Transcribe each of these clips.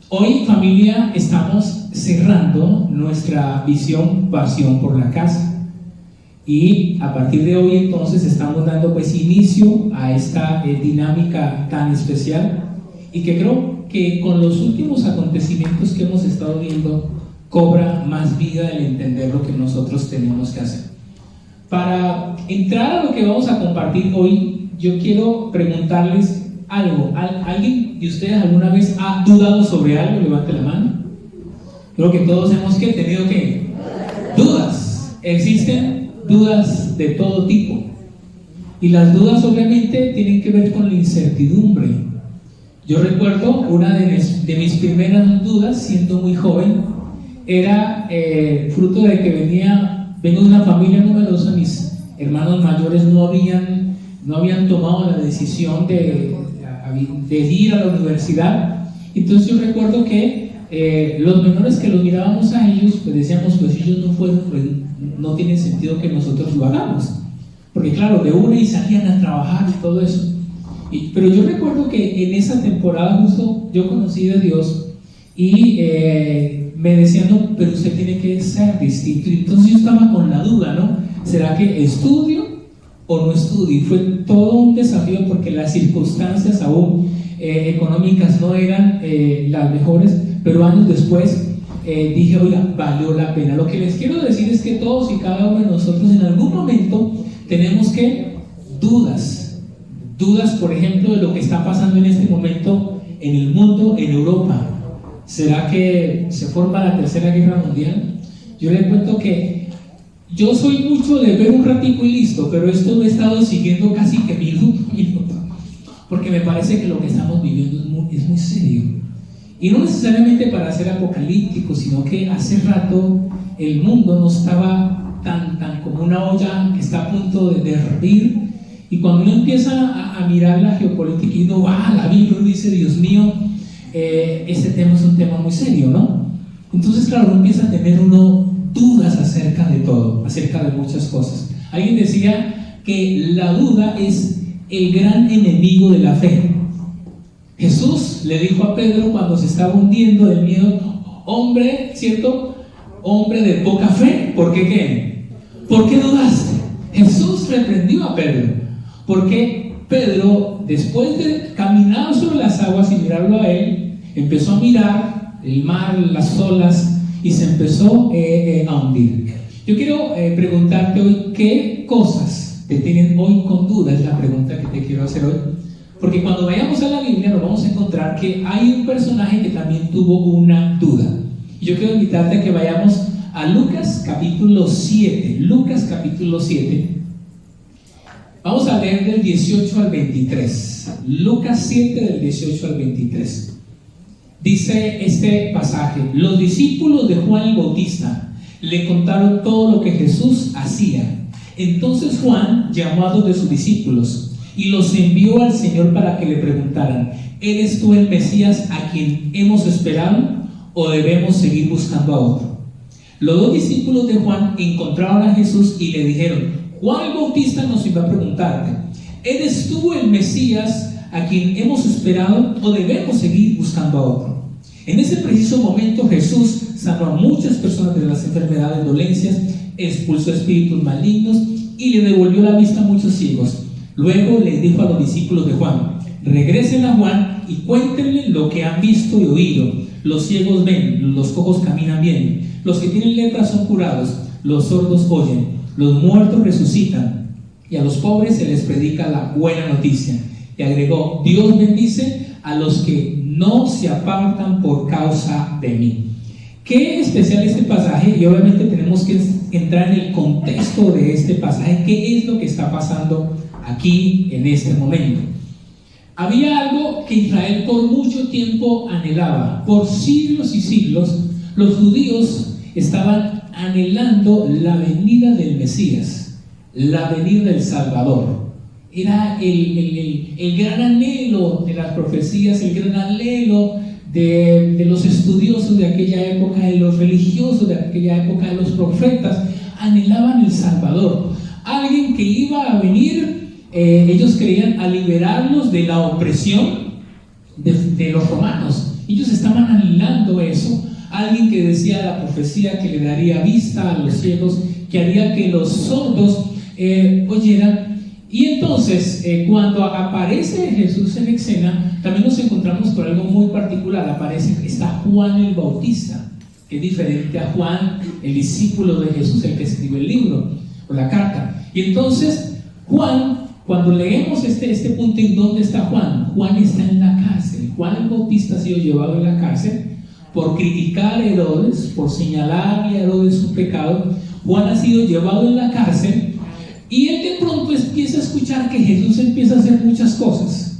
Hoy, familia, estamos cerrando nuestra visión Pasión por la Casa. Y a partir de hoy, entonces, estamos dando pues inicio a esta dinámica tan especial y que creo que con los últimos acontecimientos que hemos estado viendo cobra más vida el entender lo que nosotros tenemos que hacer. Para entrar a lo que vamos a compartir hoy, yo quiero preguntarles algo. ¿Alguien de ustedes alguna vez ha dudado sobre algo? Levante la mano. Creo que todos hemos tenido dudas. Existen dudas de todo tipo. Y las dudas obviamente tienen que ver con la incertidumbre. Yo recuerdo una de mis primeras dudas, siendo muy joven, era fruto de que vengo de una familia numerosa. Mis hermanos mayores no habían tomado la decisión de ir a la universidad. Entonces yo recuerdo que los menores que los mirábamos a ellos, pues decíamos, pues ellos no fueron, pues no tiene sentido que nosotros lo hagamos, porque claro, de una y salían a trabajar y todo eso. Pero yo recuerdo que en esa temporada justo yo conocí de Dios y me decían, no, pero usted tiene que ser distinto. Y entonces yo estaba con la duda, ¿no? ¿Será que estudio o no estudio? Y fue todo un desafío porque las circunstancias aún económicas no eran las mejores, pero años después dije, oiga, valió la pena. Lo que les quiero decir es que todos y cada uno de nosotros en algún momento tenemos dudas, por ejemplo, de lo que está pasando en este momento en el mundo, en Europa. ¿Será que se forma la tercera guerra mundial? Yo les cuento que yo soy mucho de ver un ratico y listo, pero esto lo he estado siguiendo casi que minuto, porque me parece que lo que estamos viviendo es muy serio. Y no necesariamente para ser apocalíptico, sino que hace rato el mundo no estaba tan como una olla que está a punto de derretir. Y cuando uno empieza a mirar la geopolítica y uno va a la Biblia y dice, Dios mío, este tema es un tema muy serio, ¿no? Entonces, claro, uno empieza a tener dudas acerca de todo, acerca de muchas cosas. Alguien decía que la duda es el gran enemigo de la fe. Jesús le dijo a Pedro cuando se estaba hundiendo del miedo, hombre, ¿cierto? Hombre de poca fe, ¿por qué qué? ¿Por qué dudaste? Jesús reprendió a Pedro, porque Pedro, después de caminar sobre las aguas y mirarlo a él, empezó a mirar el mar, las olas, y se empezó a hundir. Yo quiero preguntarte hoy, ¿qué cosas te tienen hoy con duda? Es la pregunta que te quiero hacer hoy. Porque cuando vayamos a la Biblia nos vamos a encontrar que hay un personaje que también tuvo una duda. Y yo quiero invitarte a que vayamos a Lucas capítulo 7. Lucas capítulo 7. Vamos a leer del 18 al 23. Lucas 7 del 18 al 23. Dice este pasaje: los discípulos de Juan el Bautista le contaron todo lo que Jesús hacía. Entonces Juan llamó a 2 de sus discípulos y los envió al Señor para que le preguntaran: ¿eres tú el Mesías a quien hemos esperado o debemos seguir buscando a otro? Los 2 discípulos de Juan encontraron a Jesús y le dijeron: Juan el Bautista nos iba a preguntarte: ¿eres tú el Mesías a quien hemos esperado o debemos seguir buscando a otro? En ese preciso momento Jesús sanó a muchas personas de las enfermedades, dolencias, expulsó espíritus malignos y le devolvió la vista a muchos ciegos. Luego les dijo a los discípulos de Juan: regresen a Juan y cuéntenle lo que han visto y oído. Los ciegos ven, los cojos caminan bien, los que tienen lepra son curados, los sordos oyen, los muertos resucitan, y a los pobres se les predica la buena noticia. Y agregó: Dios bendice a los que no se apartan por causa de mí. Qué especial este pasaje, y obviamente tenemos que entrar en el contexto de este pasaje. ¿Qué es lo que está pasando aquí en este momento? Había algo que Israel por mucho tiempo anhelaba. Por siglos y siglos los judíos estaban anhelando la venida del Mesías, la venida del Salvador. Era el gran anhelo de las profecías, el gran anhelo de los estudiosos de aquella época, de los religiosos de aquella época, de los profetas. Anhelaban el Salvador, alguien que iba a venir. Ellos creían a liberarlos de la opresión de los romanos. Ellos estaban anhelando eso. Alguien que decía la profecía que le daría vista a los ciegos, que haría que los sordos oyeran. Y entonces, cuando aparece Jesús en escena, también nos encontramos con algo muy particular. Está Juan el Bautista, que es diferente a Juan, el discípulo de Jesús, el que escribió el libro o la carta. Y entonces, Juan, cuando leemos este punto en dónde está Juan, Juan está en la cárcel. Juan el Bautista ha sido llevado en la cárcel por criticar a Herodes, por señalarle a Herodes su pecado. Juan ha sido llevado en la cárcel y él de pronto empieza a escuchar que Jesús empieza a hacer muchas cosas.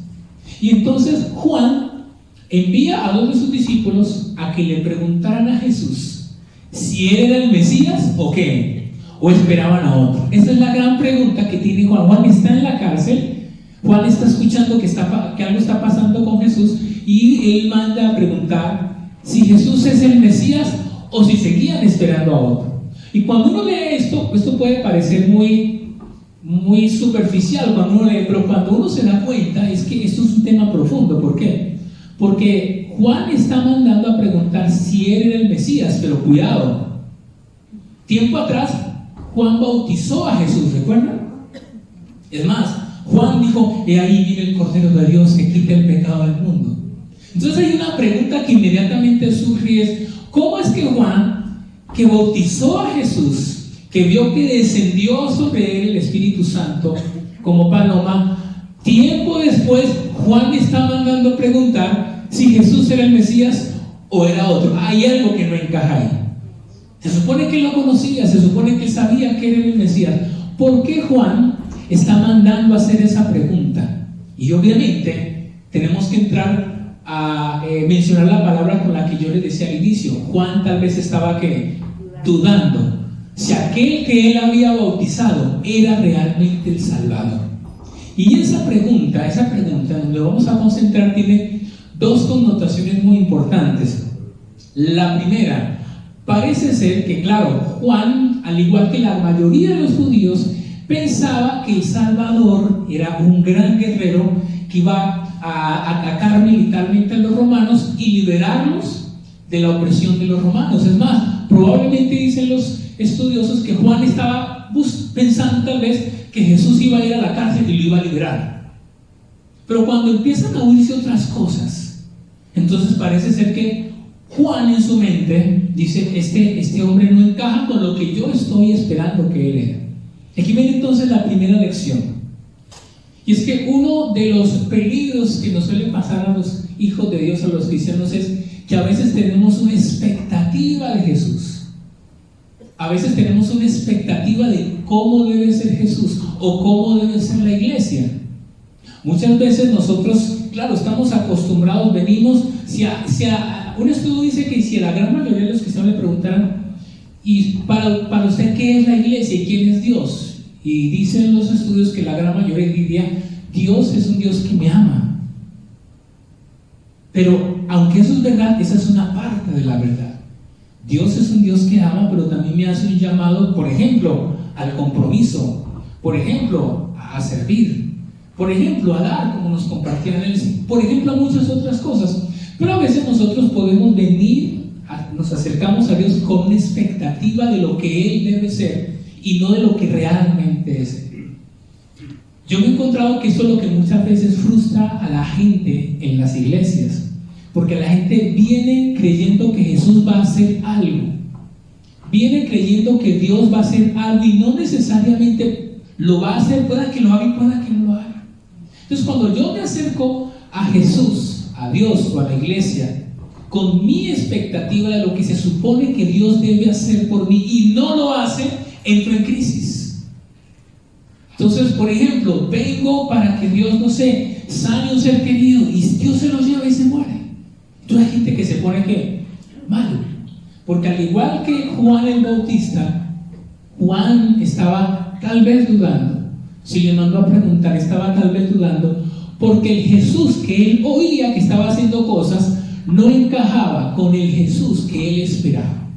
Y entonces Juan envía a dos de sus discípulos a que le preguntaran a Jesús si él era el Mesías o qué, o esperaban a otro. Esa es la gran pregunta que tiene Juan. Juan está en la cárcel, Juan está escuchando que algo está pasando con Jesús y él manda a preguntar si Jesús es el Mesías o si seguían esperando a otro. Y cuando uno lee esto puede parecer muy superficial cuando uno lee, pero cuando uno se da cuenta es que esto es un tema profundo. ¿Por qué? Porque Juan está mandando a preguntar si él era el Mesías, pero cuidado, tiempo atrás Juan bautizó a Jesús, ¿recuerdan? Es más, Juan dijo: he ahí viene el Cordero de Dios que quita el pecado del mundo. Entonces hay una pregunta que inmediatamente surge, es ¿cómo es que Juan, que bautizó a Jesús, que vio que descendió sobre él el Espíritu Santo como paloma, tiempo después Juan está mandando a preguntar si Jesús era el Mesías o era otro? Hay algo que no encaja ahí. Se supone que él lo conocía, se supone que él sabía que era el Mesías. ¿Por qué Juan está mandando a hacer esa pregunta? Y obviamente tenemos que entrar a mencionar la palabra con la que yo les decía al inicio. Juan tal vez estaba dudando si aquel que él había bautizado era realmente el Salvador. Y esa pregunta donde vamos a concentrar, tiene dos connotaciones muy importantes. La primera, parece ser que, claro, Juan, al igual que la mayoría de los judíos, pensaba que el Salvador era un gran guerrero que iba a atacar militarmente a los romanos y liberarlos de la opresión de los romanos. Es más, probablemente dicen los estudiosos que Juan estaba pensando tal vez que Jesús iba a ir a la cárcel y lo iba a liberar. Pero cuando empiezan a oírse otras cosas, entonces parece ser que Juan en su mente dice: este hombre no encaja con lo que yo estoy esperando que él era. Aquí viene entonces la primera lección, y es que uno de los peligros que nos suele pasar a los hijos de Dios, a los cristianos, es que a veces tenemos una expectativa de Jesús. A veces tenemos una expectativa de cómo debe ser Jesús o cómo debe ser la iglesia. Muchas veces nosotros, claro, estamos acostumbrados, venimos, un estudio dice que si a la gran mayoría de los cristianos le preguntaran: ¿y para usted qué es la iglesia y quién es Dios? Y dicen los estudios que la gran mayoría diría: Dios es un Dios que me ama. Pero aunque eso es verdad, esa es una parte de la verdad. Dios es un Dios que ama, pero también me hace un llamado, por ejemplo, al compromiso, por ejemplo, a servir, por ejemplo, a dar, como nos compartían él, por ejemplo, a muchas otras cosas. Pero a veces nosotros podemos nos acercamos a Dios con una expectativa de lo que Él debe ser y no de lo que realmente es. Yo me he encontrado que eso es lo que muchas veces frustra a la gente en las iglesias, porque la gente viene creyendo que Jesús va a hacer algo, viene creyendo que Dios va a hacer algo y no necesariamente lo va a hacer, pueda que lo haga y pueda que no lo haga. Entonces, cuando yo me acerco a Jesús, a Dios o a la iglesia con mi expectativa de lo que se supone que Dios debe hacer por mí y no lo hace, entro en crisis. Entonces, por ejemplo, vengo para que Dios, no sé, sane a un ser querido y Dios se lo lleva y se muere. Entonces hay gente que se pone mal, porque al igual que Juan el Bautista, Juan estaba tal vez dudando. Si le mandó a preguntar, estaba tal vez dudando, porque el Jesús que él oía que estaba haciendo cosas no encajaba con el Jesús que él esperaba,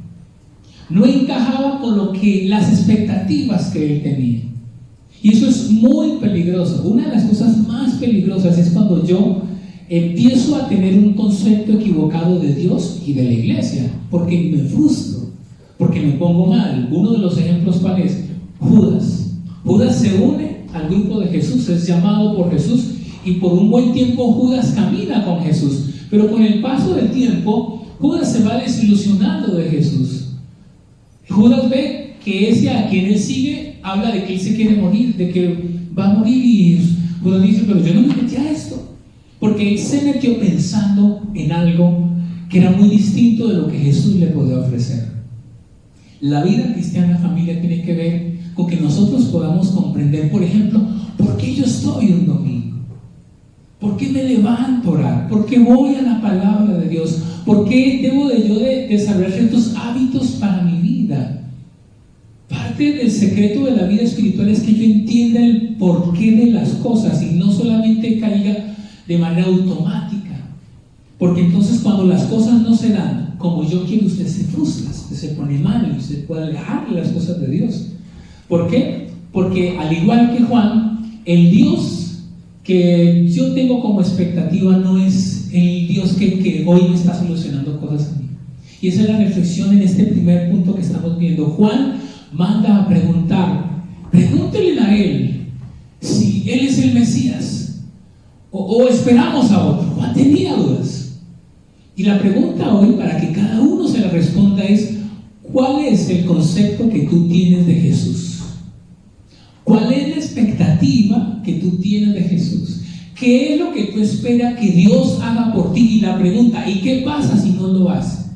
no encajaba con las expectativas que él tenía. Y eso es muy peligroso. Una de las cosas más peligrosas es cuando yo empiezo a tener un concepto equivocado de Dios y de la iglesia, porque me frustro, porque me pongo mal. Uno de los ejemplos, ¿cuál es? Judas. Judas se une al grupo de Jesús, es llamado por Jesús, y por un buen tiempo Judas camina con Jesús, pero con el paso del tiempo Judas se va desilusionando de Jesús. Judas ve que ese a quien él sigue habla de que él se quiere morir, de que va a morir, y Judas dice: pero yo no me metí a esto, porque él se metió pensando en algo que era muy distinto de lo que Jesús le podía ofrecer. La vida cristiana, familia, tiene que ver con que nosotros podamos comprender, por ejemplo, ¿por qué yo estoy un domingo? ¿Por qué me levanto a orar? ¿Por qué voy a la palabra de Dios? ¿Por qué debo de desarrollar ciertos hábitos para mi vida? Parte del secreto de la vida espiritual es que yo entienda el porqué de las cosas y no solamente caiga de manera automática. Porque entonces, cuando las cosas no se dan como yo quiero, usted se frustra, usted se pone mal y usted puede alejar de las cosas de Dios. ¿Por qué? Porque al igual que Juan, el Dios que yo tengo como expectativa no es el Dios que hoy me está solucionando cosas a mí. Y esa es la reflexión en este primer punto que estamos viendo. Juan manda a preguntar: pregúntenle a él si él es el Mesías o esperamos a otro. Juan tenía dudas. Y la pregunta hoy, para que cada uno se la responda, es: ¿cuál es el concepto que tú tienes de Jesús? ¿Cuál es la expectativa que tú tienes de Jesús? ¿Qué es lo que tú esperas que Dios haga por ti? Y la pregunta: ¿y qué pasa si no lo hace?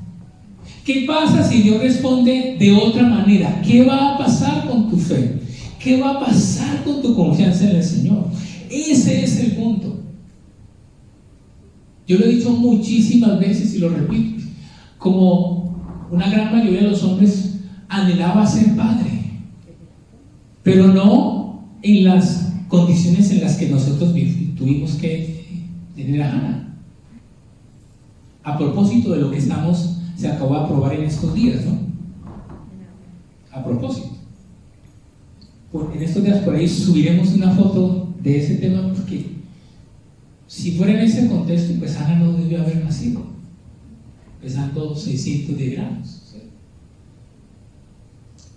¿Qué pasa si Dios responde de otra manera? ¿Qué va a pasar con tu fe? ¿Qué va a pasar con tu confianza en el Señor? Ese es el punto. Yo lo he dicho muchísimas veces y lo repito: como una gran mayoría de los hombres anhelaba ser padre, pero no en las condiciones en las que nosotros tuvimos que tener a Hannah. A propósito de lo que se acabó de aprobar en estos días, ¿no? A propósito. En estos días por ahí subiremos una foto de ese tema, porque si fuera en ese contexto, pues Hannah no debió haber nacido, pesando 610 gramos. ¿Sí?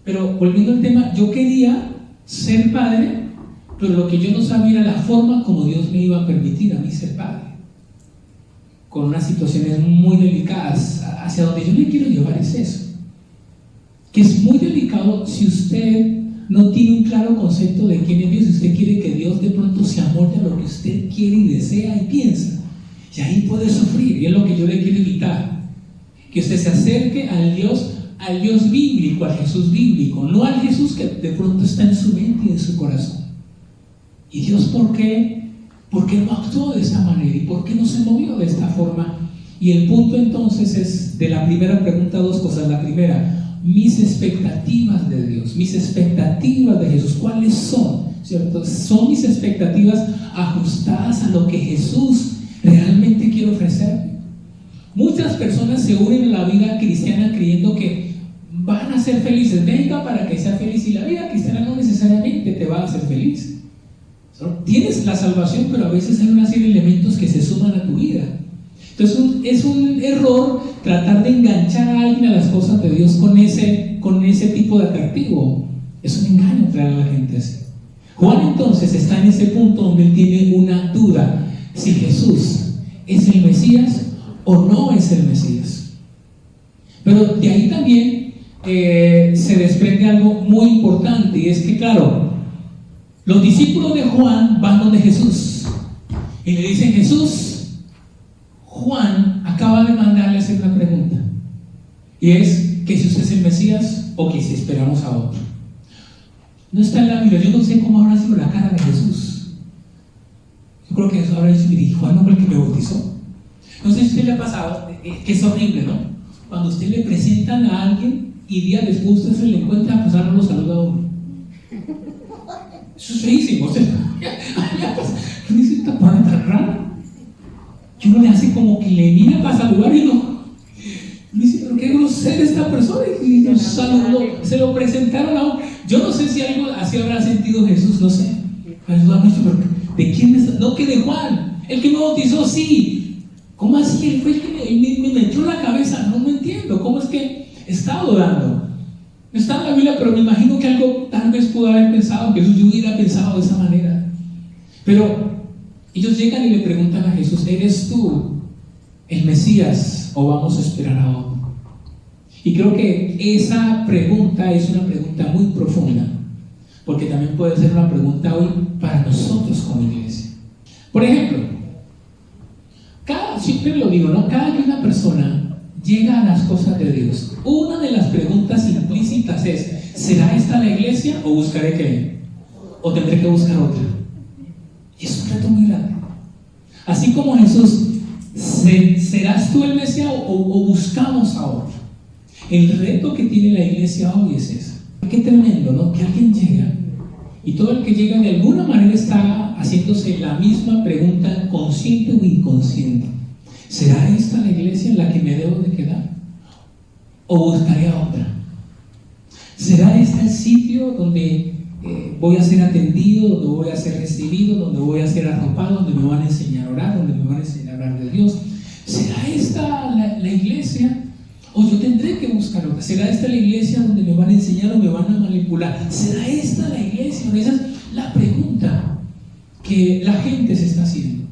Pero volviendo al tema, yo quería ser padre, pero lo que yo no sabía era la forma como Dios me iba a permitir a mí ser padre, con unas situaciones muy delicadas. Hacia donde yo le quiero llevar es eso, que es muy delicado si usted no tiene un claro concepto de quién es Dios. Usted quiere que Dios de pronto se amolde a lo que usted quiere y desea y piensa, y ahí puede sufrir. Y es lo que yo le quiero evitar, que usted se acerque al Dios bíblico, al Jesús bíblico, no al Jesús que de pronto está en su mente y en su corazón. Y Dios, ¿por qué no actuó de esta manera? ¿Y por qué no se movió de esta forma? Y el punto entonces es, de la primera pregunta, dos cosas. La primera: mis expectativas de Dios, mis expectativas de Jesús, ¿cuáles son? ¿Cierto? ¿Son mis expectativas ajustadas a lo que Jesús realmente quiere ofrecerme? Muchas personas se unen a la vida cristiana creyendo que van a ser felices. Venga para que sea feliz. Y la vida cristiana no necesariamente te va a hacer feliz. Tienes la salvación, pero a veces hay una serie de elementos que se suman a tu vida. Entonces es un error tratar de enganchar a alguien a las cosas de Dios con ese tipo de atractivo. Es un engaño traer a la gente así. Juan entonces está en ese punto donde él tiene una duda: si Jesús es el Mesías o no es el Mesías. Pero de ahí también se desprende algo muy importante, y es que, claro, los discípulos de Juan van donde Jesús y le dicen: Jesús, Juan acaba de mandarle hacer una pregunta, y es que si usted es el Mesías o que si esperamos a otro. No está en la Biblia. Yo no sé cómo habrá sido la cara de Jesús. Yo creo que Jesús habrá dicho: mire, Juan no fue el que me bautizó. No sé si a usted le ha pasado, que es horrible, ¿no? Cuando usted le presentan a alguien y días después usted se le encuentra, pues ahora no lo saluda a uno. Eso es feísimo. ¿Qué dice esta palabra tan rara? Que uno le hace como que le mira para saludar y no. Me dice: pero qué grosera esta persona. Y nos saludó, se lo presentaron a uno. Yo no sé si algo así habrá sentido Jesús, no sé. Pero ¿de quién está? No, que de Juan. El que me bautizó, sí. ¿Cómo así? Él fue el que me metió la cabeza. No entiendo. ¿Cómo es que está adorando? No está en la Biblia, pero me imagino que algo tal vez pudo haber pensado, que yo hubiera pensado de esa manera. Pero ellos llegan y le preguntan a Jesús: ¿eres tú el Mesías o vamos a esperar a otro? Y creo que esa pregunta es una pregunta muy profunda, porque también puede ser una pregunta hoy para nosotros como iglesia. Por ejemplo, siempre lo digo, ¿no? Cada que una persona llega a las cosas de Dios, una de las preguntas implícitas es: ¿será esta la iglesia o buscaré qué? ¿O tendré que buscar otra? Y es un reto muy grande. Así como Jesús, ¿serás tú el Mesías o buscamos a otro? El reto que tiene la iglesia hoy es eso. Qué tremendo, ¿no? Que alguien llega y todo el que llega de alguna manera está haciéndose la misma pregunta, consciente o inconsciente: ¿será esta la iglesia en la que me debo de quedar? ¿O buscaré a otra? ¿Será este el sitio donde voy a ser atendido, donde voy a ser recibido, donde voy a ser arropado, donde me van a enseñar a orar, donde me van a enseñar a hablar de Dios? ¿Será esta la iglesia? ¿O yo tendré que buscar otra? ¿Será esta la iglesia donde me van a enseñar o me van a manipular? ¿Será esta la iglesia? Esa es la pregunta que la gente se está haciendo.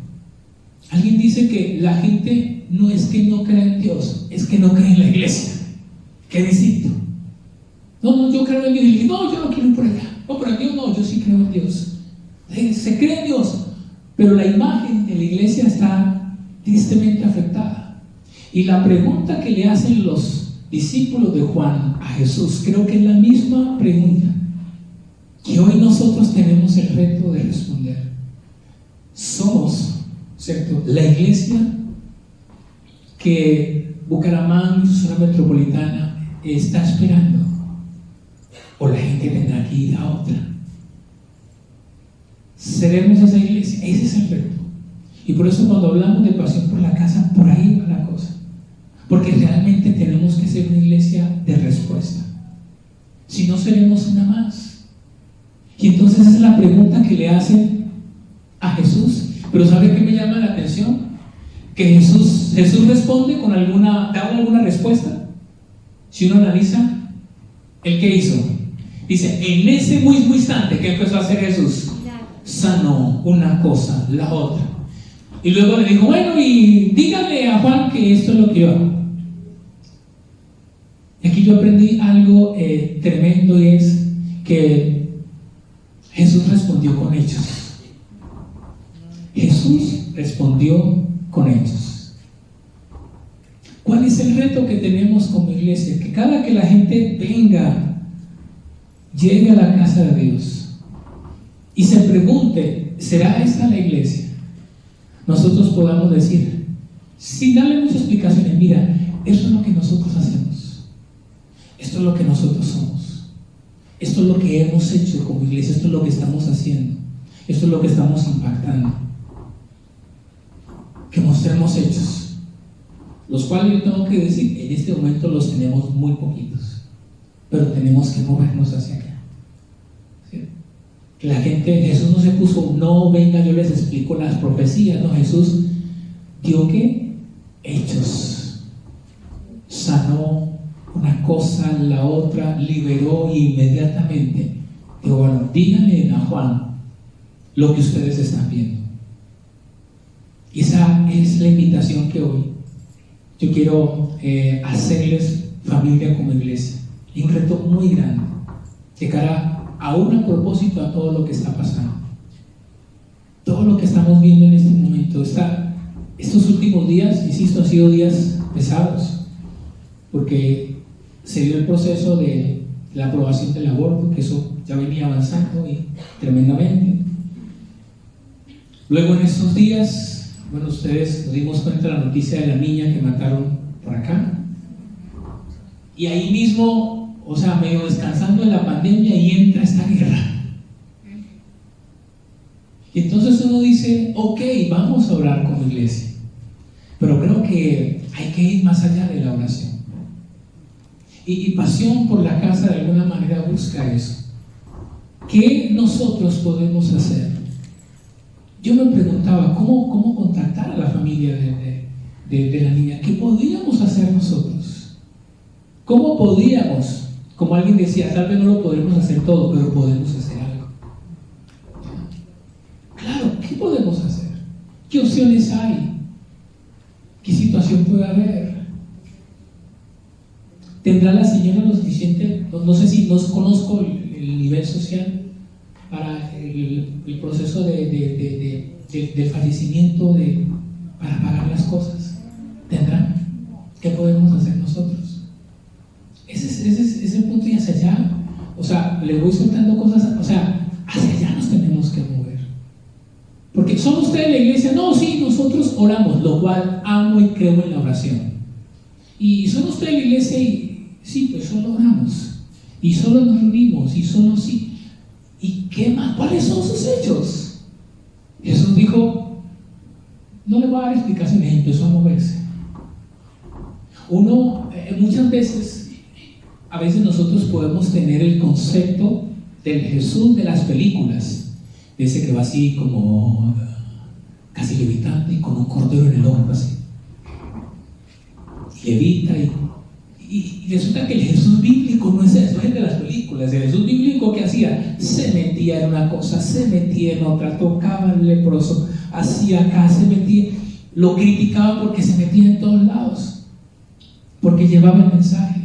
Alguien dice que la gente no es que no crea en Dios, es que no cree en la iglesia. Qué distinto. No, yo creo en Dios. Y no, yo no quiero ir por allá. No, pero en Dios no, yo sí creo en Dios. Se cree en Dios, pero la imagen de la iglesia está tristemente afectada. Y la pregunta que le hacen los discípulos de Juan a Jesús, creo que es la misma pregunta que hoy nosotros tenemos el reto de responder. Somos, ¿cierto?, la iglesia que Bucaramanga y su zona metropolitana está esperando, o la gente tendrá que ir a otra. Seremos esa iglesia. Ese es el reto. Y por eso cuando hablamos de pasión por la casa, por ahí va la cosa, porque realmente tenemos que ser una iglesia de respuesta. Si no, seremos una más. Y entonces esa es la pregunta que le hacen a Jesús. Pero ¿sabe qué me llama la atención? Que Jesús responde con da alguna respuesta. Si uno analiza, ¿el qué hizo? Dice, en ese mismo instante, ¿qué empezó a hacer Jesús? Sanó una cosa, la otra. Y luego le dijo, bueno, y dígale a Juan que esto es lo que yo hago. Aquí yo aprendí algo tremendo, y es que Jesús respondió con hechos. Jesús respondió con hechos. ¿Cuál es el reto que tenemos como iglesia? Que cada que la gente llegue a la casa de Dios y se pregunte, ¿será esta la iglesia? Nosotros podamos decir, sin darle muchas explicaciones, mira, esto es lo que nosotros hacemos, esto es lo que nosotros somos, esto es lo que hemos hecho como iglesia, esto es lo que estamos haciendo, esto es lo que estamos impactando. Que mostremos hechos, los cuales yo tengo que decir, en este momento los tenemos muy poquitos, pero tenemos que movernos hacia allá. ¿Sí? Que la gente, Jesús no se puso, no, venga, yo les explico las profecías. No, Jesús dio ¿qué? Hechos. Sanó una cosa, la otra, liberó, y inmediatamente dijo, bueno, díganle a Juan lo que ustedes están viendo. Y esa es la invitación que hoy yo quiero hacerles, familia como iglesia. Y un reto muy grande de cara aún a propósito a todo lo que está pasando, todo lo que estamos viendo en este momento. Estos últimos días, insisto, han sido días pesados, porque se dio el proceso de la aprobación del aborto, que eso ya venía avanzando y tremendamente. Luego en estos días, bueno, ustedes nos dimos cuenta de la noticia de la niña que mataron por acá, y ahí mismo, o sea, medio descansando de la pandemia, y entra esta guerra. Y entonces uno dice, ok, vamos a orar como iglesia, pero creo que hay que ir más allá de la oración. Y pasión por la casa de alguna manera busca eso. ¿Qué nosotros podemos hacer? yo me preguntaba cómo contactar a la familia de la niña. ¿Qué podíamos hacer nosotros? ¿Cómo podíamos? Como alguien decía, tal vez no lo podremos hacer todo, pero podemos hacer algo. Claro, ¿qué podemos hacer? ¿Qué opciones hay? ¿Qué situación puede haber? ¿Tendrá la señora lo suficiente? No sé si no conozco el nivel social para el proceso del fallecimiento, para pagar las cosas. ¿Tendrán? ¿Qué podemos hacer nosotros? Ese es el punto, y hacia allá, o sea, le voy soltando cosas, o sea, hacia allá nos tenemos que mover. Porque ¿son ustedes la iglesia? No, sí, nosotros oramos, lo cual amo y creo en la oración. ¿Y son ustedes la iglesia? Y sí, pues solo oramos, y solo nos reunimos, y solo sí. ¿Y qué más? ¿Cuáles son sus hechos? Jesús dijo, no le voy a dar explicaciones, empezó a moverse. Muchas veces, a veces nosotros podemos tener el concepto del Jesús de las películas, de ese que va así como casi levitante y con un cordero en el hombro así. Levita y resulta que el Jesús bíblico no es eso, es el de las películas. El Jesús bíblico, ¿qué hacía? Se metía en una cosa, se metía en otra, tocaba al leproso, hacía acá, se metía, lo criticaban porque se metía en todos lados, porque llevaba el mensaje.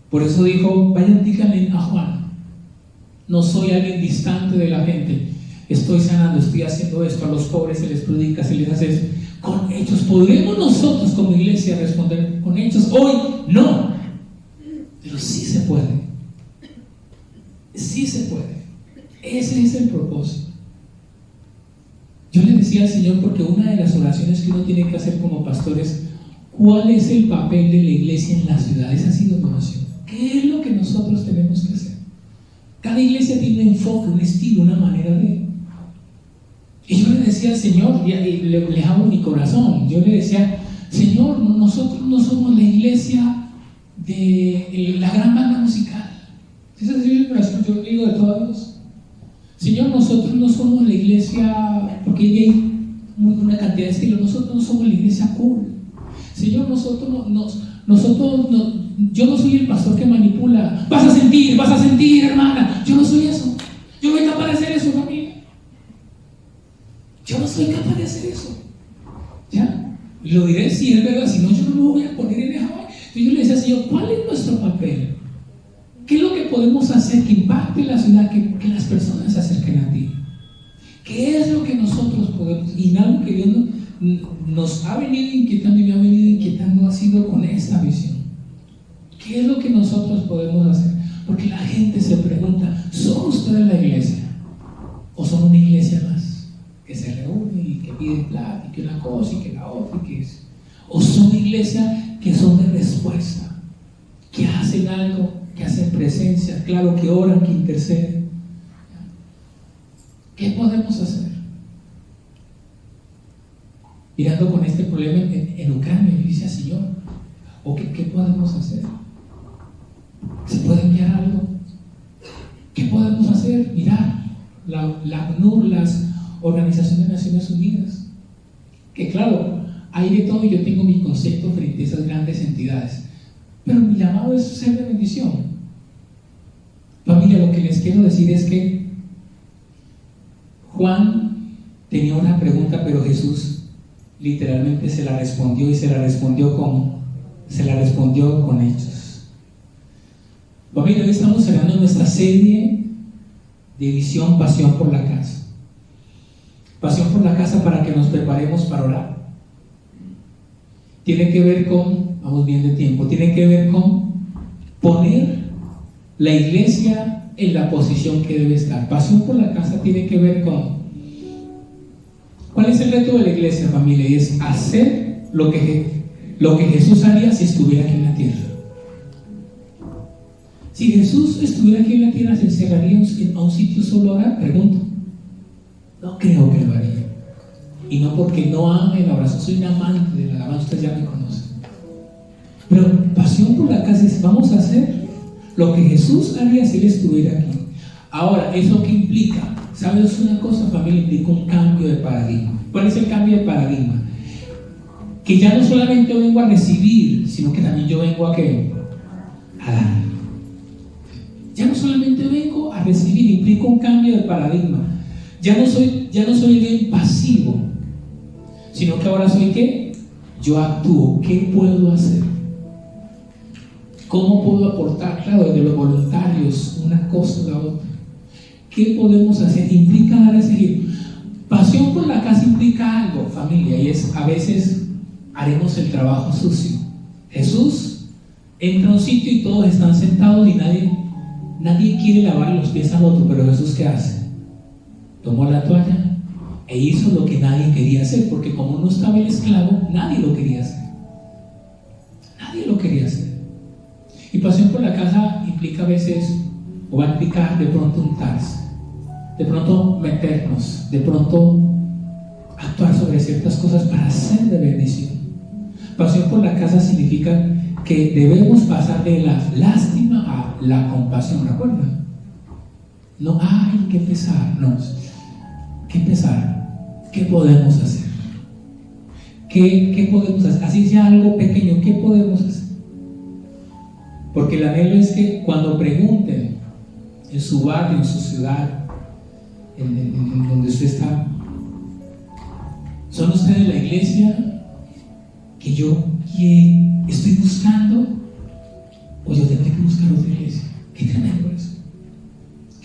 Por eso dijo, vayan, díganle a Juan, no soy alguien distante de la gente, estoy sanando, estoy haciendo esto, a los pobres se les predica, se les hace esto. Con hechos. ¿Podremos nosotros como iglesia responder con hechos? Hoy no, pero sí se puede. Sí se puede. Ese es el propósito. Yo le decía al Señor, porque una de las oraciones que uno tiene que hacer como pastor es, ¿cuál es el papel de la iglesia en la ciudad? Esa ha sido mi oración. ¿Qué es lo que nosotros tenemos que hacer? Cada iglesia tiene un enfoque, un estilo, una manera de... Y yo le decía al Señor, y le hago mi corazón, yo le decía, Señor, nosotros no somos la iglesia de la gran banda musical. Esa es mi corazón, yo digo de todos. Señor, nosotros no somos la iglesia, porque hay una cantidad de estilos, nosotros no somos la iglesia cool. Señor, yo no soy el pastor que manipula, vas a sentir, hermana, yo no soy eso, yo no soy capaz de hacer eso, familia. Yo no soy capaz de hacer eso. ¿Ya? Lo diré si es verdad, si no, yo no lo voy a poner en el Hawái. Entonces yo le decía, Señor, ¿cuál es nuestro papel? ¿Qué es lo que podemos hacer que impacte la ciudad, que las personas se acerquen a ti? ¿Qué es lo que nosotros podemos? Y algo que Dios nos ha venido inquietando y me ha venido inquietando ha sido con esta visión. ¿Qué es lo que nosotros podemos hacer? Porque la gente se pregunta, ¿son ustedes la iglesia? ¿O son una iglesia más? Que se reúne y que pide plata y que una cosa y que la otra y que es. O son iglesias que son de respuesta, que hacen algo, que hacen presencia, claro, que oran, que interceden. ¿Qué podemos hacer? Mirando con este problema en Ucrania, yo decía, Señor, ¿qué podemos hacer? ¿Se puede enviar algo? ¿Qué podemos hacer? Mirar la ACNUR, las Organización de Naciones Unidas, que claro, hay de todo y yo tengo mi concepto frente a esas grandes entidades, pero mi llamado es ser de bendición. Familia, lo que les quiero decir es que Juan tenía una pregunta, pero Jesús literalmente se la respondió, y se la respondió ¿cómo? Se la respondió con hechos. Familia, hoy estamos cerrando nuestra serie de visión, pasión por la casa. Pasión por la casa para que nos preparemos para orar. Tiene que ver con, vamos bien de tiempo, tiene que ver con poner la iglesia en la posición que debe estar. Pasión por la casa tiene que ver con, ¿cuál es el reto de la iglesia, familia? Y es hacer lo que Jesús haría si estuviera aquí en la tierra. Si Jesús estuviera aquí en la tierra, ¿se encerraría a un sitio solo a orar? Pregunto. No creo que lo haría. Y no porque no ame la oración, soy un amante de la alabanza, ustedes ya me conocen. Pero pasión por la casa es, vamos a hacer lo que Jesús haría si Él estuviera aquí. Ahora, ¿eso qué implica? ¿Sabes una cosa, familia? Implica un cambio de paradigma. ¿Cuál es el cambio de paradigma? Que ya no solamente vengo a recibir, sino que también yo vengo a ¿qué? A dar. Ya no solamente vengo a recibir, implica un cambio de paradigma. Ya no soy el bien pasivo, sino que ahora soy ¿qué? Yo actúo. ¿Qué puedo hacer? ¿Cómo puedo aportar? Claro, desde los voluntarios, una cosa o la otra. ¿Qué podemos hacer? Implica dar ese giro. Pasión por la casa implica algo, familia, y es a veces haremos el trabajo sucio. Jesús entra a un sitio y todos están sentados y nadie quiere lavar los pies al otro, pero Jesús ¿qué hace? Tomó la toalla e hizo lo que nadie quería hacer, porque como no estaba el esclavo, nadie lo quería hacer. Nadie lo quería hacer. Y pasión por la casa implica a veces, o va a implicar de pronto untarse, de pronto meternos, de pronto actuar sobre ciertas cosas para ser de bendición. Pasión por la casa significa que debemos pasar de la lástima a la compasión, ¿recuerdan? No, ay, qué pesar, no, qué pesar, ¿qué podemos hacer? ¿Qué podemos hacer? Así sea algo pequeño, ¿qué podemos hacer? Porque el anhelo es que cuando pregunten en su barrio, en su ciudad, en donde usted está, ¿son ustedes la iglesia que estoy buscando, o yo tendré que buscar otra iglesia? Qué tremendo eso.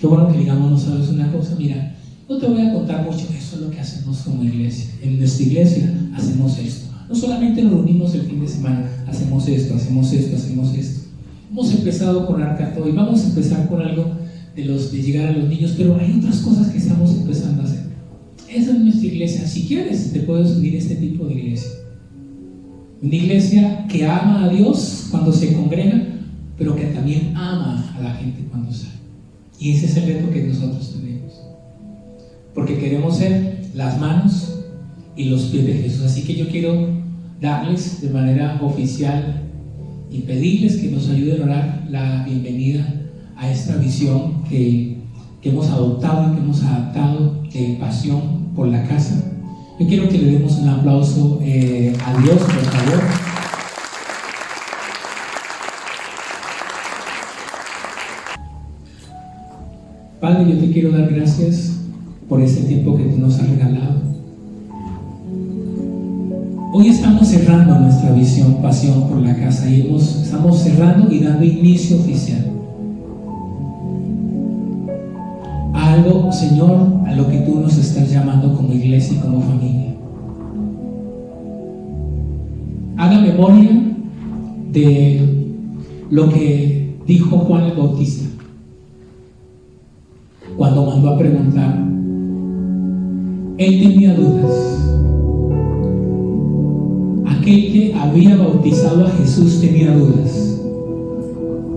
Qué bueno que digamos, no sabes una cosa, mira, no te voy a contar mucho, eso es lo que hacemos como iglesia. En nuestra iglesia hacemos esto. No solamente nos reunimos el fin de semana, hacemos esto, hacemos esto, hacemos esto. Hemos empezado con Arcato y vamos a empezar con algo de llegar a los niños, pero hay otras cosas que estamos empezando a hacer. Esa es nuestra iglesia. Si quieres, te puedes unir a este tipo de iglesia. Una iglesia que ama a Dios cuando se congrega, pero que también ama a la gente cuando sale. Y ese es el reto que nosotros tenemos. Porque queremos ser las manos y los pies de Jesús. Así que yo quiero darles de manera oficial y pedirles que nos ayuden a orar la bienvenida a esta visión que hemos adoptado y que hemos adaptado de pasión por la casa. Yo quiero que le demos un aplauso a Dios, por favor. Padre, yo te quiero dar gracias por este tiempo que tú nos has regalado. Hoy estamos cerrando nuestra visión, pasión por la casa, y estamos cerrando y dando inicio oficial a algo, Señor, a lo que tú nos estás llamando como iglesia y como familia. Haga memoria de lo que dijo Juan el Bautista cuando mandó a preguntar. Él tenía dudas. Aquel que había bautizado a Jesús tenía dudas,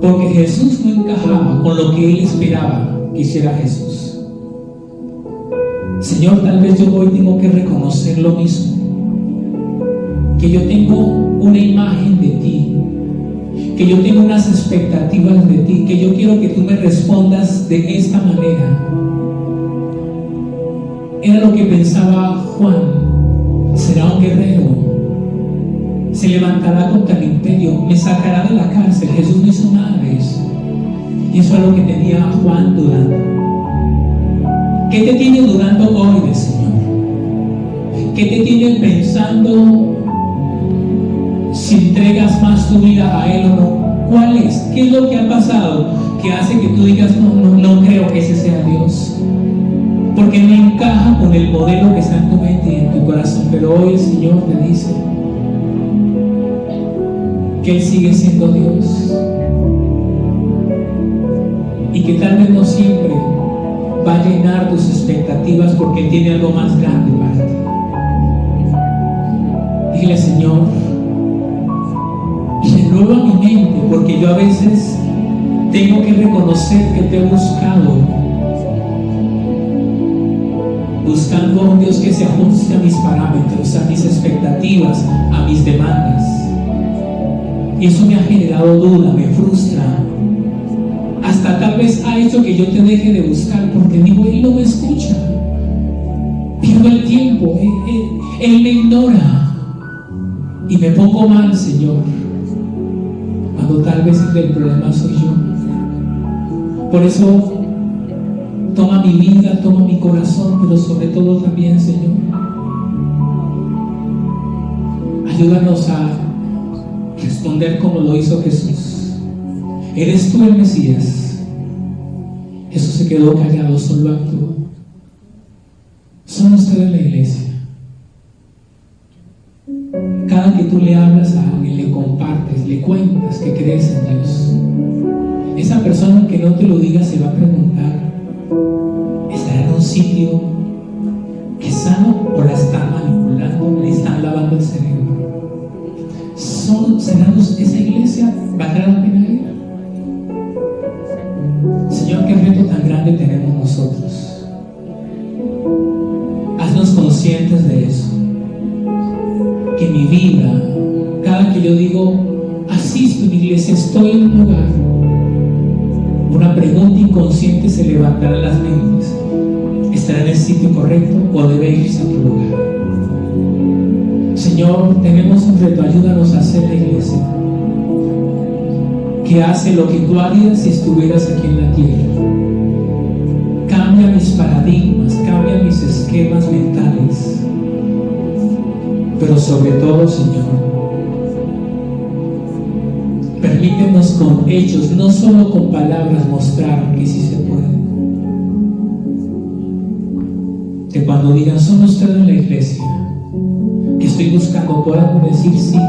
porque Jesús no encajaba con lo que él esperaba que hiciera Jesús. Señor, tal vez yo hoy tengo que reconocer lo mismo, que yo tengo una imagen de ti, que yo tengo unas expectativas de ti, que yo quiero que tú me respondas de esta manera. Era lo que pensaba Juan. Será un guerrero, se levantará contra el imperio, me sacará de la cárcel. Jesús no hizo nada de eso. Y eso es lo que tenía Juan dudando. ¿Qué te tiene dudando hoy del Señor? ¿Qué te tiene pensando si entregas más tu vida a Él o no? ¿Cuál es? ¿Qué es lo que ha pasado que hace que tú digas no creo que ese sea Dios? Porque no encaja con el modelo que está en tu mente y en tu corazón. Pero hoy el Señor te dice que Él sigue siendo Dios y que tal vez no siempre va a llenar tus expectativas, porque Él tiene algo más grande para ti. Dile: Señor, renueva mi mente, porque yo a veces tengo que reconocer que te he buscado, buscando a un Dios que se ajuste a mis parámetros, a mis expectativas, a mis demandas. Y eso me ha generado duda, me frustra, hasta hasta tal vez ha hecho que yo te deje de buscar, porque digo, Él no me escucha, pierdo el tiempo, Él me ignora y me pongo mal, Señor, cuando tal vez el problema soy yo. Por eso toma mi vida, toma mi corazón, pero sobre todo también, Señor, ayúdanos a responder como lo hizo Jesús. ¿Eres tú el Mesías? Jesús se quedó callado, solo actuó. ¿Son ustedes la iglesia? Cada que tú le hablas a alguien, le compartes, le cuentas que crees en Dios, esa persona que no te lo diga se va a preguntar: ¿estará en un sitio que es sano o la están manipulando, le están lavando el cerebro? ¿Será esa iglesia? ¿Valdrá la pena ir? Señor, qué reto tan grande tenemos nosotros. Haznos conscientes de eso. Que mi vida, cada que yo digo asisto a una iglesia, estoy en un lugar, una pregunta inconsciente se levantará en las mentes: ¿estará en el sitio correcto o debe irse a otro lugar? Señor, tenemos un reto, ayúdanos a hacer la iglesia que hace lo que tú harías si estuvieras aquí en la tierra. Cambia mis paradigmas, cambia mis esquemas mentales, pero sobre todo, Señor, permítenos con hechos, no solo con palabras, mostrar que sí se puede. Que cuando digan: ¿son ustedes en la iglesia que estoy buscando?, podamos decir: sí.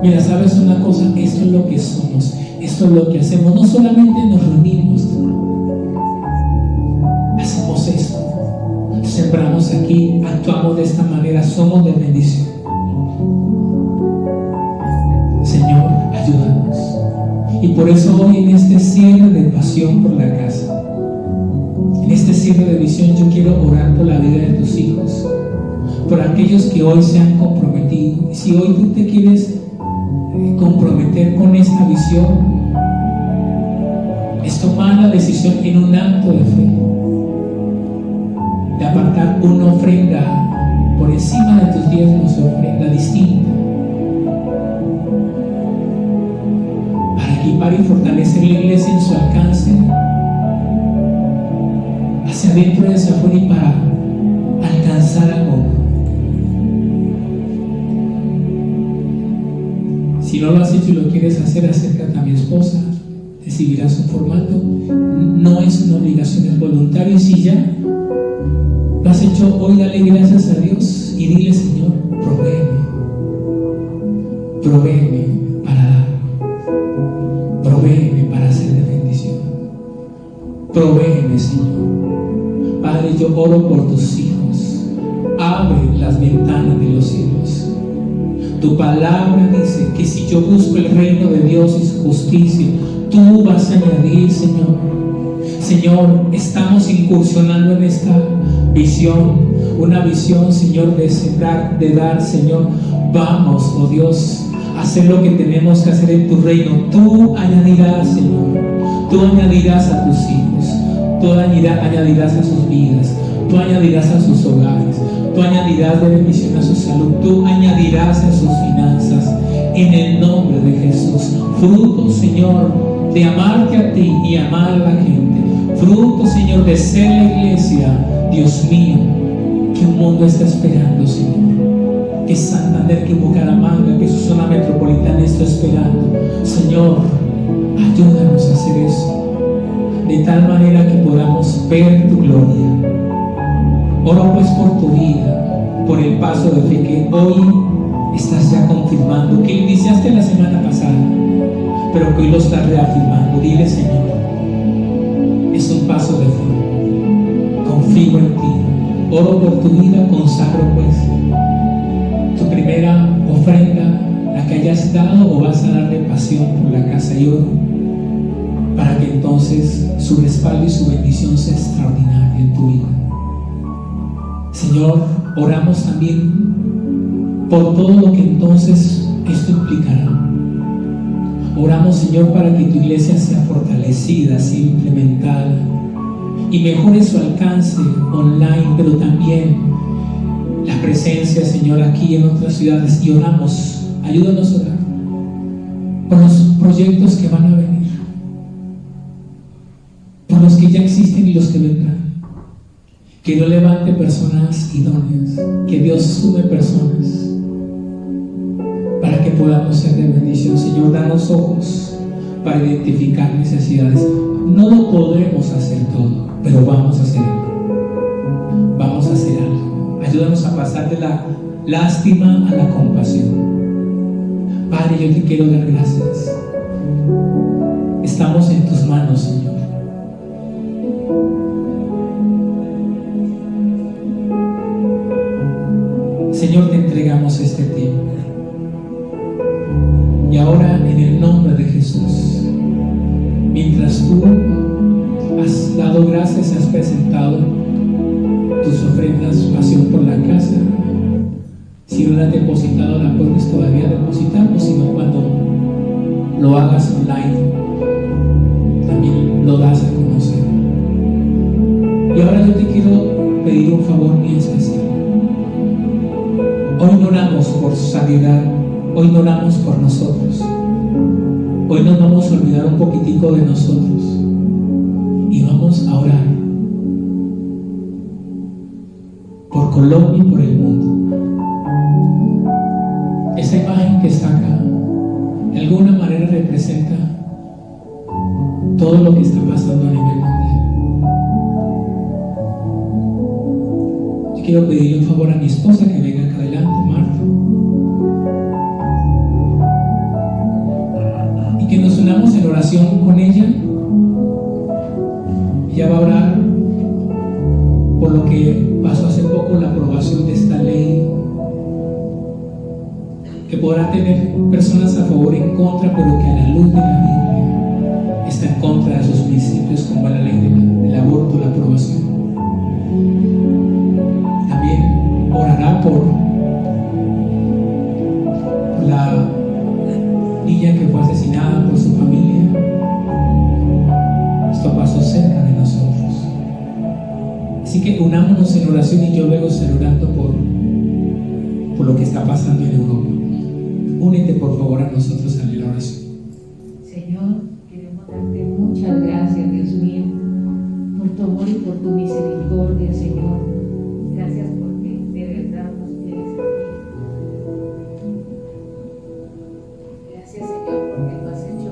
Mira, ¿sabes una cosa? Esto es lo que somos, esto es lo que hacemos. No solamente nos reunimos, hacemos esto, sembramos aquí, actuamos de esta manera, somos de bendición. Señor, ayúdanos. Y por eso hoy, en este cierre de pasión por la casa, en este cierre de visión, yo quiero orar por la vida de tus hijos, por aquellos que hoy se han comprometido. Si hoy tú te quieres comprometer con esta visión, es tomar la decisión en un acto de fe, de apartar una ofrenda por encima de tus diezmos, ofrenda distinta, para equipar y fortalecer la iglesia en su alcance, hacia adentro y hacia afuera, y para alcanzar al mundo. Si no lo has hecho y lo quieres hacer, acércate a mi esposa, recibirás un formato. No es una obligación, es voluntario. Y si ya lo has hecho hoy, dale gracias a Dios y dile: Señor, provéeme para dar, provéeme para hacer de bendición, provéeme, Señor. Padre, yo oro por tus hijos. Abre las ventanas de los cielos. Tu palabra dice que si yo busco el reino de Dios y su justicia, tú vas a añadir, Señor. Señor, estamos incursionando en esta visión, una visión, Señor, de sembrar, de dar, Señor. Vamos, oh Dios, a hacer lo que tenemos que hacer en tu reino. Tú añadirás, Señor. Tú añadirás a tus hijos. Tú añadirás a sus vidas. Tú añadirás a sus hogares. Tú añadirás de bendición a su salud. Tú añadirás a sus finanzas, en el nombre de Jesús. Fruto, Señor, de amarte a ti y amar a la gente. Fruto, Señor, de ser la iglesia, Dios mío, que un mundo está esperando, Señor. Que Santander, que Bucaramanga, que su zona metropolitana está esperando. Señor, ayúdanos a hacer eso, de tal manera que podamos ver tu gloria. Oro pues por tu vida, por el paso de fe que hoy estás ya confirmando, que iniciaste la semana pasada, pero que hoy lo estás reafirmando. Dile: Señor, es un paso de fe, confío en ti. Oro por tu vida, consagro pues tu primera ofrenda, la que hayas dado o vas a dar de pasión por la casa, y oro para que entonces su respaldo y su bendición sea extraordinaria en tu vida. Señor, oramos también por todo lo que entonces esto implicará, Oramos, Señor, para que tu iglesia sea fortalecida, sea implementada y mejore su alcance online, pero también la presencia, Señor, aquí en otras ciudades. Y oramos, ayúdanos a orar por los proyectos que van a venir, por los que ya existen y los que vendrán. Que no levante personas idóneas, que Dios sume personas para que podamos ser de bendición. Señor, danos ojos para identificar necesidades. No lo podremos hacer todo, pero vamos a hacer algo. Vamos a hacer algo. Ayúdanos a pasar de la lástima a la compasión. Padre, yo te quiero dar gracias. Estamos en tus manos, Señor. Señor, te entregamos este tiempo. Y ahora, en el nombre de Jesús, mientras tú has dado gracias, has presentado tus ofrendas, pasión por la casa, si no la has depositado, la puedes todavía depositar, o si no, cuando lo hagas online, también lo das a conocer. Y ahora yo te quiero pedir un favor muy especial. Hoy no oramos por sanidad, hoy no oramos por nosotros. Hoy nos vamos a olvidar un poquitico de nosotros y vamos a orar por Colombia y por el mundo. Esa imagen que está acá de alguna manera representa todo lo que está pasando a nivel mundial. Yo quiero pedirle un favor a mi esposa que venga acá adelante, Marta, y que nos unamos en oración con ella. Ella va a orar por lo que pasó hace poco, la aprobación de esta ley, que podrá tener personas a favor y en contra, pero que a la luz de la Biblia está en contra de sus principios, como la ley del aborto, la aprobación. También orará por la niña que fue asesinada, por su familia. Esto pasó cerca de nosotros. Así que unámonos en oración y yo luego estaré orando por lo que está pasando en Europa. Únete por favor a nosotros en la oración. Señor, queremos darte muchas gracias, Dios mío, por tu amor y por tu misericordia, Señor. Gracias porque de verdad nos tienes aquí. Gracias, Señor, porque tú has hecho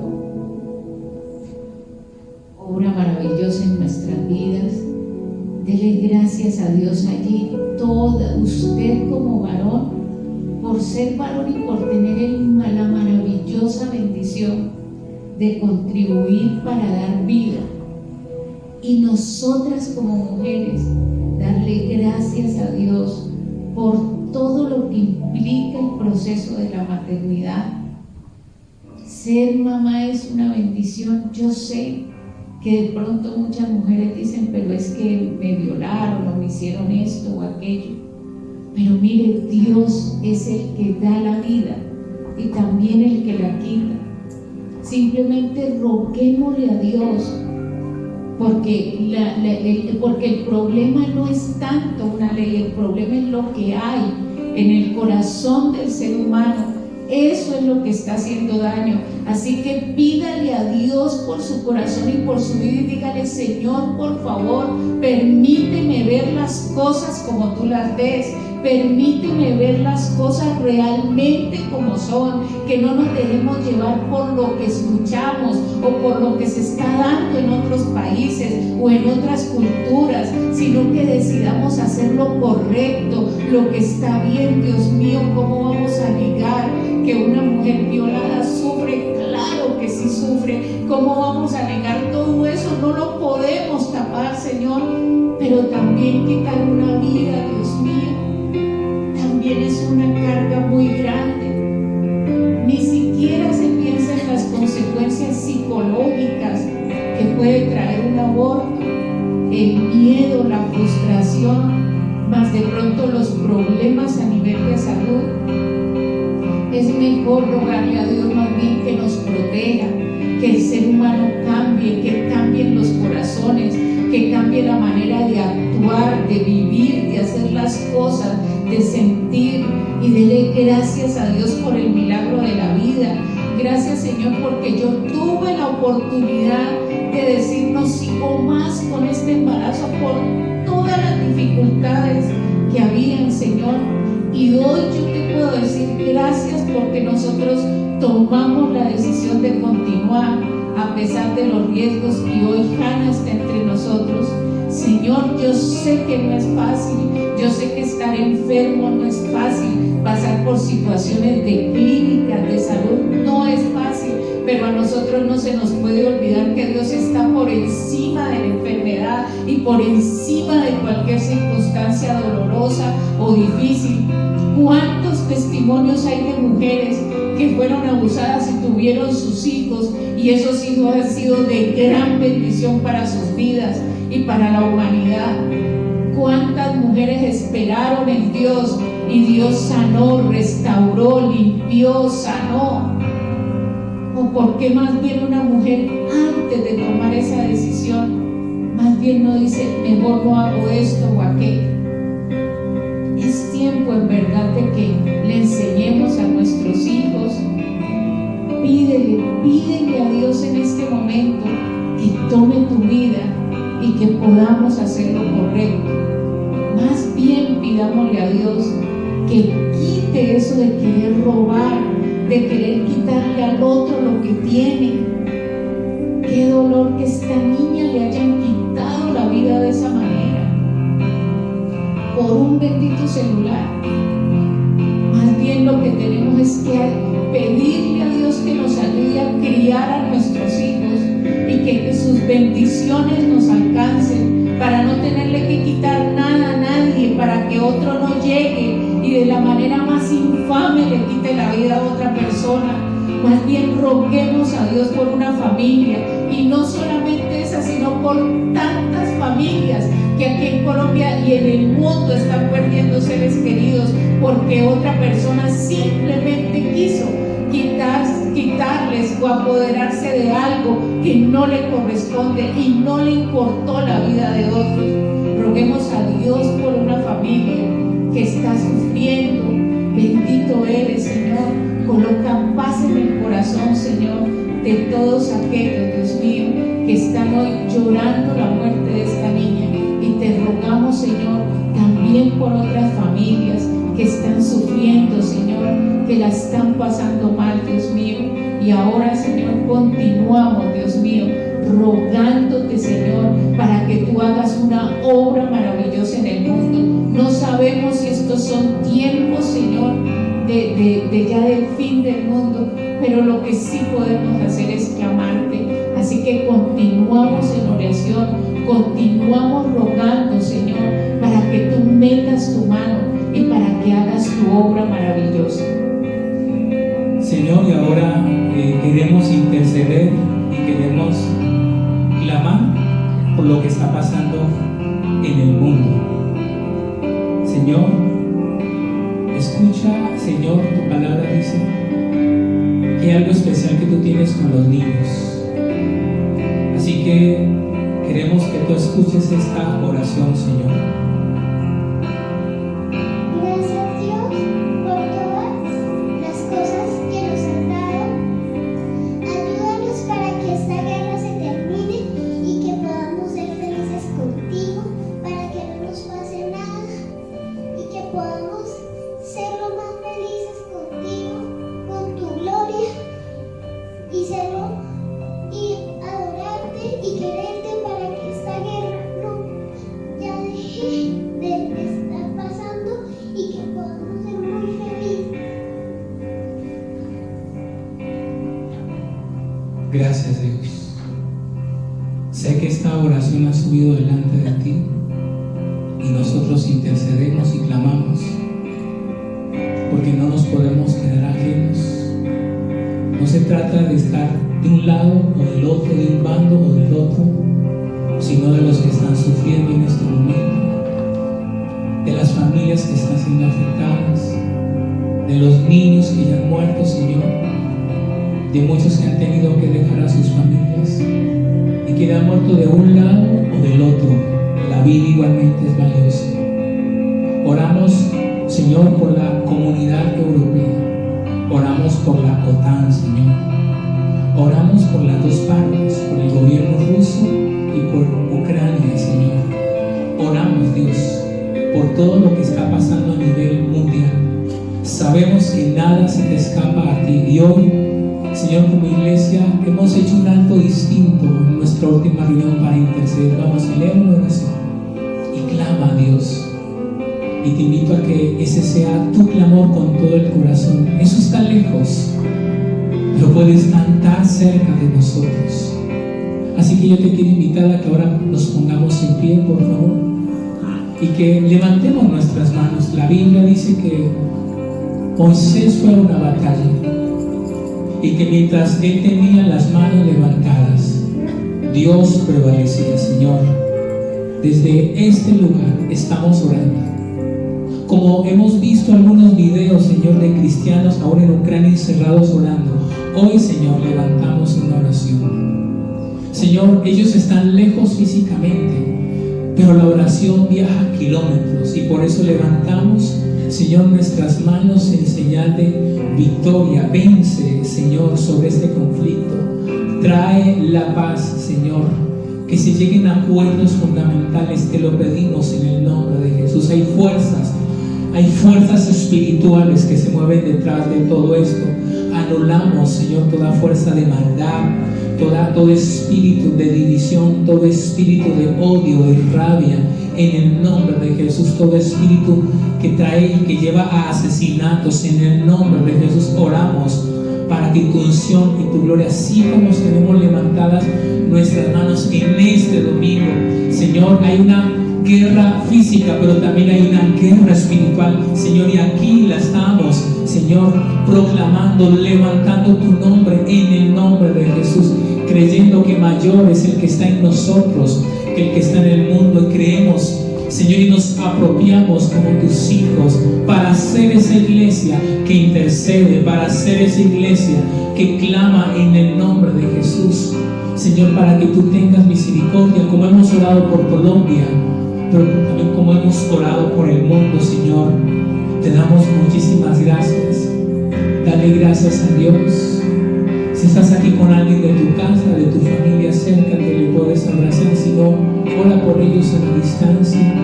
obra maravillosa en nuestras vidas. Dele gracias a Dios allí, toda usted como varón, por ser varón y por tener la maravillosa bendición de contribuir para dar vida. Y nosotras como mujeres, darle gracias a Dios por todo lo que implica el proceso de la maternidad. Ser mamá es una bendición. Yo sé que de pronto muchas mujeres dicen, pero es que me violaron o me hicieron esto o aquello. Pero mire, Dios es el que da la vida y también el que la quita. Simplemente roguémosle a Dios, porque el problema no es tanto una ley, el problema es lo que hay en el corazón del ser humano. Eso es lo que está haciendo daño. Así que pídale a Dios por su corazón y por su vida y dígale: Señor, por favor, permíteme ver las cosas como tú las ves. Permíteme ver las cosas realmente como son, que no nos dejemos llevar por lo que escuchamos o por lo que se está dando en otros países o en otras culturas, sino que decidamos hacer lo correcto, lo que está bien. Dios mío, ¿cómo vamos a negar que una mujer violada sufre? Claro que sí sufre. ¿Cómo vamos a negar todo eso? No lo podemos tapar, Señor, pero también quitar una vida, Dios mío, también es una carga muy grande. Ni siquiera se piensa en las consecuencias psicológicas que puede traer un aborto, el miedo, la frustración, más de pronto los problemas a nivel de salud. Es mejor rogarle a Dios más bien que nos proteja, Gracias a Dios por el milagro de la vida. Gracias, Señor, porque yo tuve la oportunidad de decir no sigo más con este embarazo por todas las dificultades que habían, Señor. Y hoy yo te puedo decir gracias porque nosotros tomamos la decisión de continuar a pesar de los riesgos, y hoy Hannah está entre nosotros. Señor, yo sé que no es fácil, yo sé que estar enfermo no es fácil, pasar por situaciones de clínicas de salud no es fácil, pero a nosotros no se nos puede olvidar que Dios está por encima de la enfermedad y por encima de cualquier circunstancia dolorosa o difícil. ¿Cuántos testimonios hay de mujeres que fueron abusadas y tuvieron sus hijos, y esos hijos han sido de gran bendición para sus vidas y para la humanidad? ¿Cuántas mujeres esperaron en Dios y Dios sanó, restauró, limpió, sanó? ¿O por qué más bien una mujer antes de tomar esa decisión más bien no dice mejor no hago esto o aquello? Es tiempo en verdad de que le enseñemos a nuestros hijos. Pídele a Dios en este momento que tome tu vida y que podamos hacer lo correcto. Más bien pidámosle a Dios que quite eso de querer robar, de querer quitarle al otro lo que tiene. Qué dolor que esta niña le hayan quitado la vida de esa manera por un bendito celular. Más bien lo que tenemos es que pedirle a Dios que nos ayude a criar a nuestros hijos y que sus bendiciones nos alcancen para no tenerle que quitar nada a nadie, para que otro no llegue y de la manera más infame le quite la vida a otra persona. Más bien roguemos a Dios por una familia, y no solamente esa, sino por tantas familias que aquí en Colombia y en el mundo están perdiendo seres queridos porque otra persona simplemente quiso quitarles o apoderarse de algo que no le corresponde y no le importó la vida de otros. Roguemos a Dios por una familia que está sufriendo. Bendito eres, Señor. Coloca paz en el corazón, Señor, de todos aquellos, Dios mío, que están hoy llorando la muerte de esta niña. Y te rogamos, Señor, también por otras familias que están sufriendo, Señor, que la están pasando mal, Dios mío. Y ahora, Señor, continuamos, Dios mío, rogándote, Señor, para que tú hagas una obra maravillosa en el mundo. No sabemos si estos son tiempos, Señor, de ya del fin del mundo, pero lo que sí podemos hacer es clamarte. Así que continuamos en oración, continuamos rogando, Señor, para que tú metas tu mano y para que hagas tu obra maravillosa. Señor, y ahora queremos interceder y queremos clamar por lo que está pasando en el mundo. Señor, escucha, Señor, tu palabra dice que hay algo especial que tú tienes con los niños. Así que queremos que tú escuches esta oración, Señor. Gracias, Dios. Sé que esta oración ha subido delante de ti y nosotros intercedemos y clamamos porque no nos podemos quedar ajenos. No se trata de estar de un lado o del otro, de un bando o del otro, sino de los que están sufriendo en este momento, de las familias que están siendo afectadas, de los niños que ya han muerto, Señor, de muchos que han tenido que dejar a sus familias y que han muerto de un lado o del otro. La vida igualmente es valiosa. Oramos Señor, por la comunidad europea. Oramos por la OTAN, Señor. Oramos por las dos partes, por el gobierno ruso y por Ucrania, Señor. Oramos, Dios, por todo lo que está pasando a nivel mundial. Sabemos que nada se te escapa a ti. Y hoy, Señor, como iglesia, hemos hecho un acto distinto en nuestra última reunión para interceder. Vamos a leer una oración y clama a Dios. Y te invito a que ese sea tu clamor con todo el corazón. Eso está lejos, pero puede estar tan cerca de nosotros. Así que yo te quiero invitar a que ahora nos pongamos en pie, por favor, y que levantemos nuestras manos. La Biblia dice que Moisés fue a una batalla y que mientras él tenía las manos levantadas, Dios prevalecía. Señor, desde este lugar estamos orando. Como hemos visto algunos videos, Señor, de cristianos ahora en Ucrania encerrados orando, hoy, Señor, levantamos una oración. Señor, ellos están lejos físicamente, pero la oración viaja kilómetros y por eso levantamos, Señor, nuestras manos en señal de victoria. Vence, Señor, sobre este conflicto. Trae la paz, Señor. Que se lleguen a acuerdos fundamentales, te lo pedimos en el nombre de Jesús. Hay fuerzas espirituales que se mueven detrás de todo esto. Anulamos, Señor, toda fuerza de maldad, todo espíritu de división, todo espíritu de odio, de rabia, en el nombre de Jesús. Todo espíritu que trae y que lleva a asesinatos, en el nombre de Jesús oramos para que tu unción y tu gloria, así como tenemos levantadas nuestras manos en este domingo, Señor, hay una guerra física, pero también hay una guerra espiritual, Señor, y aquí la estamos, Señor, proclamando, levantando tu nombre en el nombre de Jesús, creyendo que mayor es el que está en nosotros que el que está en el mundo, y creemos, Señor, y nos apropiamos como tus hijos para ser esa iglesia que intercede, para ser esa iglesia que clama en el nombre de Jesús, Señor, para que tú tengas misericordia, como hemos orado por Colombia, pero también como hemos orado por el mundo, Señor. Te damos muchísimas gracias. Dale gracias a Dios. Si estás aquí con alguien de tu casa, de tu familia, acércate, le puedes abrazar. Si no, ora por ellos a la distancia.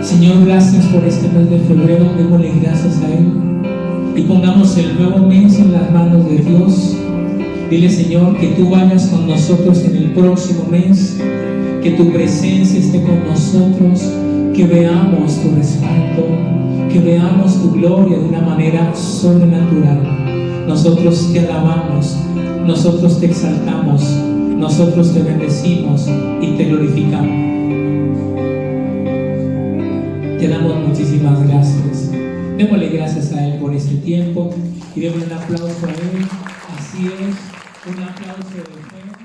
Señor, gracias por este mes de febrero. Démosle gracias a Él y pongamos el nuevo mes en las manos de Dios. Dile, Señor, que tú vayas con nosotros en el próximo mes, que tu presencia esté con nosotros, que veamos tu respaldo, que veamos tu gloria de una manera sobrenatural. Nosotros te alabamos, nosotros te exaltamos, nosotros te bendecimos y te glorificamos. Te damos muchísimas gracias. Démosle gracias a Él por este tiempo y démosle un aplauso a Él. Así es, un aplauso de fe.